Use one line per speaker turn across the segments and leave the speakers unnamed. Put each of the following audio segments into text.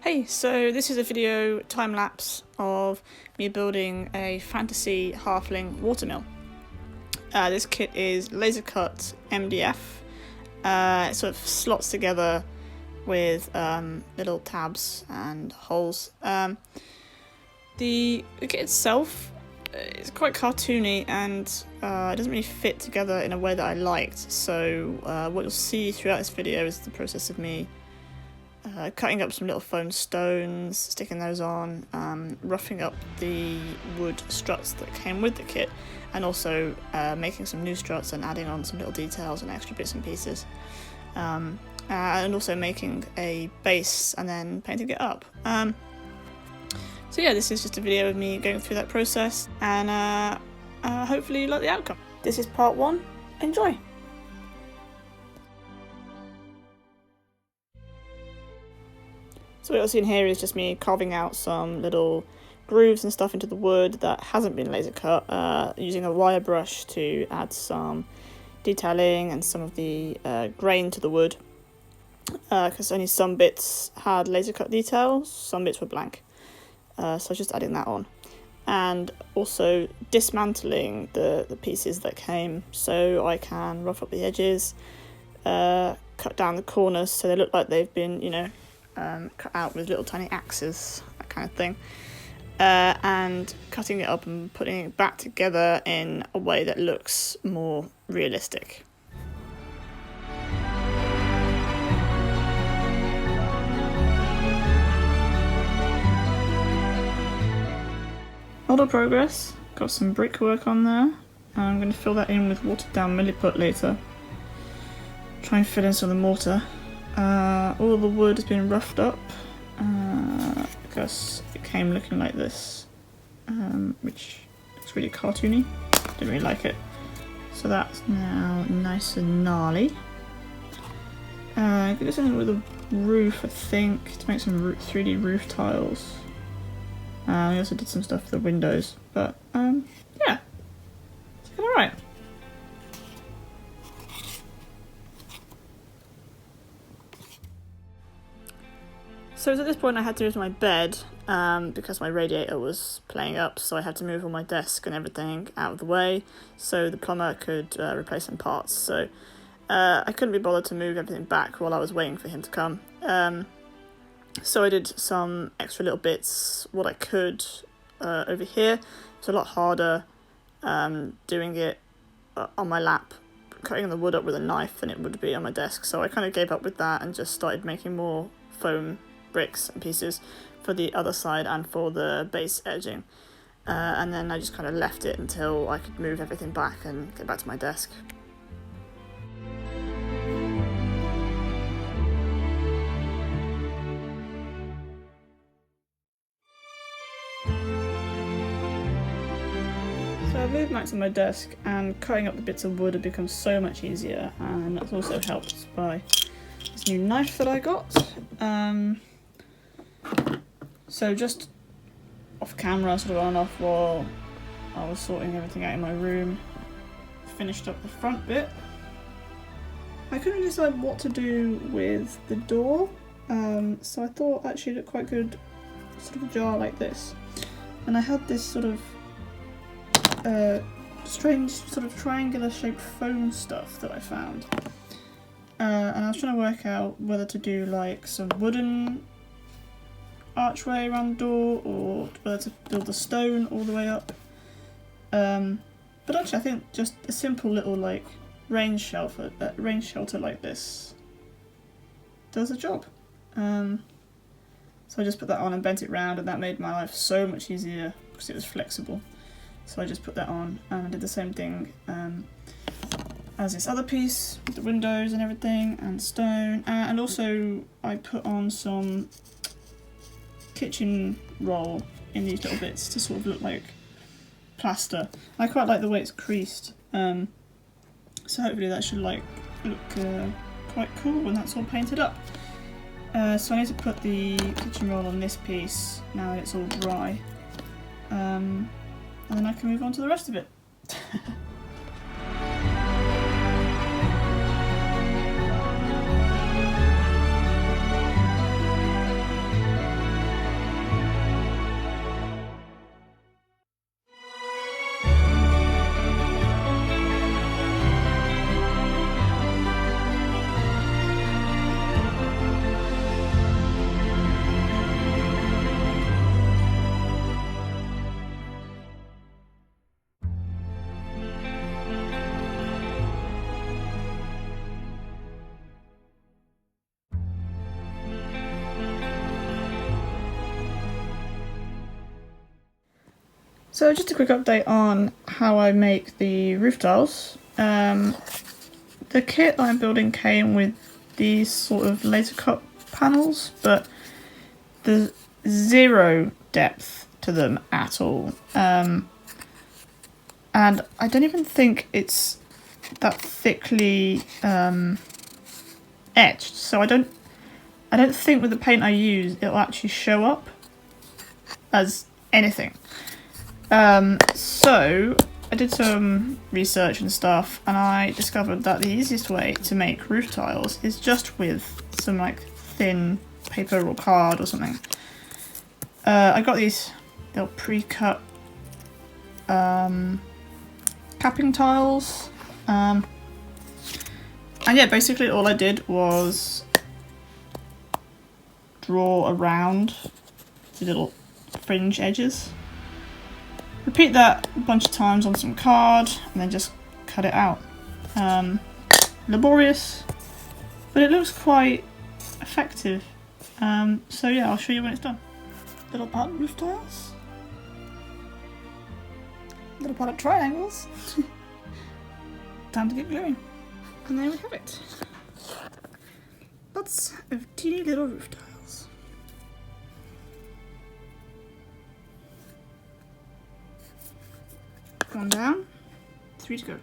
Hey, so this is a video time-lapse of me building a fantasy halfling watermill. This kit is laser cut MDF. It sort of slots together with little tabs and holes. The kit itself is quite cartoony and it doesn't really fit together in a way that I liked. So what you'll see throughout this video is the process of me cutting up some little foam stones, sticking those on, roughing up the wood struts that came with the kit, and also making some new struts and adding on some little details and extra bits and pieces. And also making a base and then painting it up. So yeah, this is just a video of me going through that process, and hopefully you like the outcome. This is part 1. Enjoy! So what you'll see in here is just me carving out some little grooves and stuff into the wood that hasn't been laser cut, using a wire brush to add some detailing and some of the grain to the wood, because only some bits had laser cut details, some bits were blank, so I was just adding that on. And also dismantling the pieces that came so I can rough up the edges, cut down the corners so they look like they've been, cut out with little tiny axes, that kind of thing, and cutting it up and putting it back together in a way that looks more realistic. A lot of progress, got some brickwork on there. I'm going to fill that in with watered down milliput later. Try and fill in some of the mortar. All the wood has been roughed up because it came looking like this, which looks really cartoony. Didn't really like it. So that's now nice and gnarly. I could do something with a roof, I think, to make some 3D roof tiles. I also did some stuff for the windows, but yeah, it's looking alright. So at this point I had to move my bed because my radiator was playing up, so I had to move all my desk and everything out of the way so the plumber could replace some parts. So I couldn't be bothered to move everything back while I was waiting for him to come. So I did some extra little bits, what I could, over here. It's a lot harder doing it on my lap, cutting the wood up with a knife than it would be on my desk. So I kind of gave up with that and just started making more foam bricks and pieces for the other side and for the base edging. And then I just kind of left it until I could move everything back and get back to my desk. So I've moved back to my desk, and cutting up the bits of wood had become so much easier, and that's also helped by this new knife that I got. So just off camera, sort of on and off while I was sorting everything out in my room, finished up the front bit. I couldn't really decide what to do with the door, so I thought actually it looked quite good, sort of a jar like this. And I had this sort of strange sort of triangular shaped foam stuff that I found, and I was trying to work out whether to do like some wooden archway around the door or whether to build the stone all the way up, but actually I think just a simple little like rain shelter like this does the job. So I just put that on and bent it round, and that made my life so much easier because it was flexible. So I just put that on, and I did the same thing as this other piece with the windows and everything and stone, and also I put on some kitchen roll in these little bits to sort of look like plaster. I quite like the way it's creased, so hopefully that should look quite cool when that's all painted up. So I need to put the kitchen roll on this piece now that it's all dry. And then I can move on to the rest of it. So just a quick update on how I make the roof tiles. The kit I'm building came with these sort of laser cut panels, but there's zero depth to them at all. And I don't even think it's that thickly etched, so I don't think with the paint I use it'll actually show up as anything. So I did some research and stuff, and I discovered that the easiest way to make roof tiles is just with some like thin paper or card or something. I got these little pre-cut capping tiles, and yeah, basically all I did was draw around the little fringe edges. Repeat that a bunch of times on some card and then just cut it out. Laborious, but it looks quite effective. So yeah, I'll show you when it's done. Little part of roof tiles. Little part of triangles. Time to get gluing. And there we have it. Lots of teeny little roof tiles. One down, 3 to go.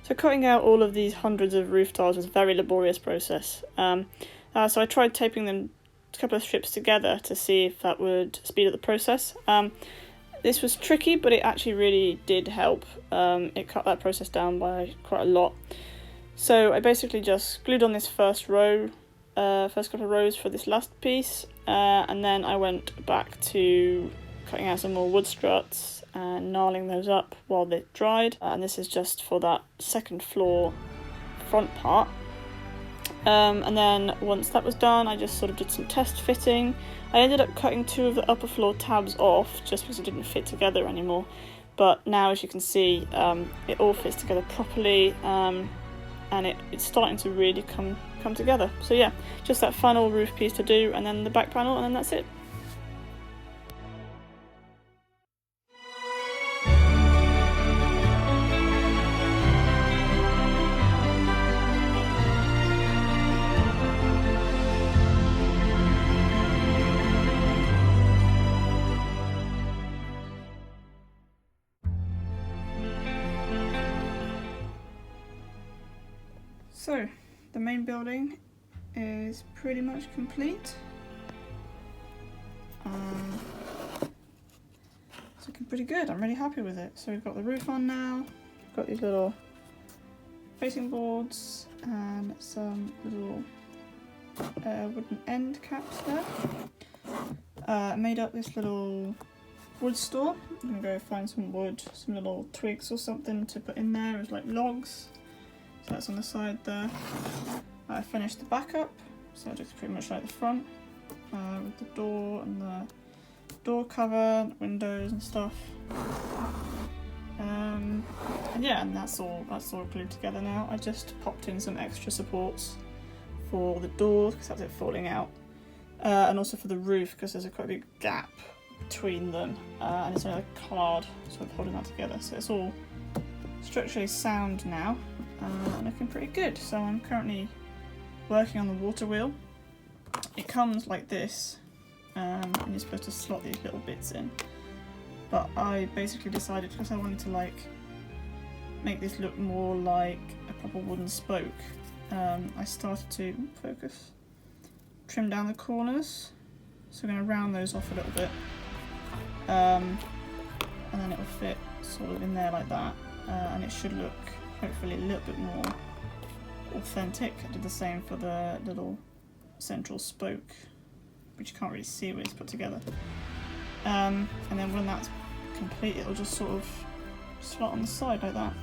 So cutting out all of these hundreds of roof tiles was a very laborious process. So I tried taping them a couple of strips together to see if that would speed up the process. This was tricky, but it actually really did help. It cut that process down by quite a lot. So I basically just glued on this first row, first couple of rows for this last piece, and then I went back to cutting out some more wood struts and gnarling those up while they dried. And this is just for that second floor front part. And then once that was done, I just sort of did some test fitting. I ended up cutting 2 of the upper floor tabs off just because it didn't fit together anymore. But now, as you can see, it all fits together properly, and it's starting to really come together. So yeah, just that final roof piece to do, and then the back panel, and then that's it. So, the main building is pretty much complete. It's looking pretty good, I'm really happy with it. So we've got the roof on now, we've got these little facing boards and some little wooden end caps there. I made up this little wood store. I'm going to go find some wood, some little twigs or something to put in there as like logs. So that's on the side there. I finished the backup, so it looks pretty much like the front, with the door and the door cover, windows and stuff. And yeah, and that's all glued together now. I just popped in some extra supports for the doors because that's it falling out, and also for the roof because there's quite a big gap between them, and it's only a card sort of holding that together. So it's all structurally sound now. Looking pretty good. So I'm currently working on the water wheel. It comes like this, and you're supposed to slot these little bits in. But I basically decided, because I wanted to like make this look more like a proper wooden spoke, I started to trim down the corners. So I'm going to round those off a little bit, and then it will fit sort of in there like that, and it should look hopefully a little bit more authentic. I did the same for the little central spoke, which you can't really see when it's put together. And then when that's complete, it'll just sort of slot on the side like that.